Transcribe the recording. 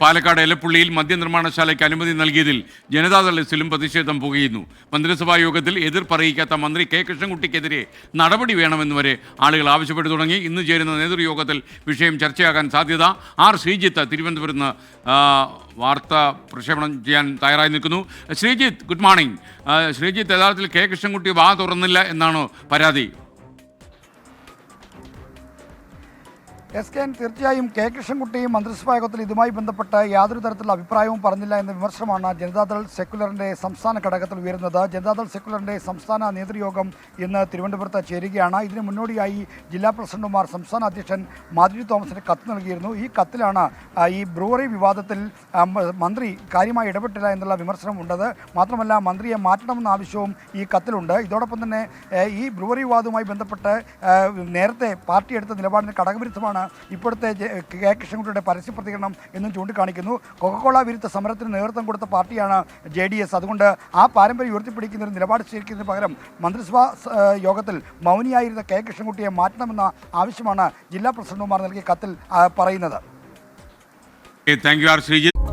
പാലക്കാട് എലപ്പുള്ളിയിൽ മദ്യനിർമ്മാണശാലയ്ക്ക് അനുമതി നൽകിയതിൽ ജനതാദൾ എസിലും പ്രതിഷേധം പുകയുന്നു. മന്ത്രിസഭാ യോഗത്തിൽ എതിർപ്പറിയിക്കാത്ത മന്ത്രി കെ കൃഷ്ണൻകുട്ടിക്കെതിരെ നടപടി വേണമെന്ന് വരെ ആളുകൾ ആവശ്യപ്പെട്ടു തുടങ്ങി. ഇന്ന് ചേരുന്ന നേതൃയോഗത്തിൽ വിഷയം ചർച്ചയാകാൻ സാധ്യത. ആർ ശ്രീജിത്ത് തിരുവനന്തപുരത്ത് നിന്ന് വാർത്ത പ്രക്ഷേപണം ചെയ്യാൻ തയ്യാറായി നിൽക്കുന്നു. Sreejith, good morning. ശ്രീജിത്ത്, യഥാർത്ഥത്തിൽ കെ കൃഷ്ണൻകുട്ടി വാ തുറന്നില്ല എന്നാണോ പരാതി? SKN തീർച്ചയായും കെ കൃഷ്ണൻകുട്ടിയും മന്ത്രിസഭാ യോഗത്തിൽ ഇതുമായി ബന്ധപ്പെട്ട് യാതൊരു തരത്തിലുള്ള അഭിപ്രായവും പറഞ്ഞില്ല എന്ന വിമർശനമാണ് ജനതാദൾ സെക്യുലറിൻ്റെ സംസ്ഥാന ഘടകത്തിൽ ഉയരുന്നത്. ജനതാദൾ സെക്യുലറിൻ്റെ സംസ്ഥാന നേതൃയോഗം ഇന്ന് തിരുവനന്തപുരത്ത് ചേരുകയാണ്. ഇതിന് മുന്നോടിയായി ജില്ലാ പ്രസിഡന്റുമാർ സംസ്ഥാന അധ്യക്ഷൻ മാത്യു തോമസിന് കത്ത് നൽകിയിരുന്നു. ഈ കത്തിലാണ് ഈ ബ്രൂവറി വിവാദത്തിൽ മന്ത്രി കാര്യമായി ഇടപെട്ടില്ല എന്നുള്ള വിമർശനം ഉണ്ടത്. മാത്രമല്ല, മന്ത്രിയെ മാറ്റണമെന്ന ആവശ്യവും ഈ കത്തിലുണ്ട്. ഇതോടൊപ്പം തന്നെ ഈ ബ്രൂവറി വിവാദവുമായി ബന്ധപ്പെട്ട് നേരത്തെ പാർട്ടി എടുത്ത നിലപാടിന് കടകവിരുദ്ധമാണ് ഇപ്പോഴത്തെ കെ കൃഷ്ണൻകുട്ടിയുടെ പരസ്യ പ്രതികരണം എന്നും ചൂണ്ടിക്കാണിക്കുന്നു. കൊക്കക്കോള വിരുദ്ധ സമരത്തിന് നേതൃത്വം കൊടുത്ത പാർട്ടിയാണ് JDS. അതുകൊണ്ട് ആ പാരമ്പര്യം ഉയർത്തിപ്പിടിക്കുന്ന ഒരു നിലപാട് സ്വീകരിക്കുന്നതിന് പകരം മന്ത്രിസഭാ യോഗത്തിൽ മൗനിയായിരുന്ന കെ കൃഷ്ണൻകുട്ടിയെ മാറ്റണമെന്ന ആവശ്യമാണ് ജില്ലാ പ്രസിഡന്റുമാർ നൽകിയ കത്തിൽ പറയുന്നത്. Thank you are Sreejith.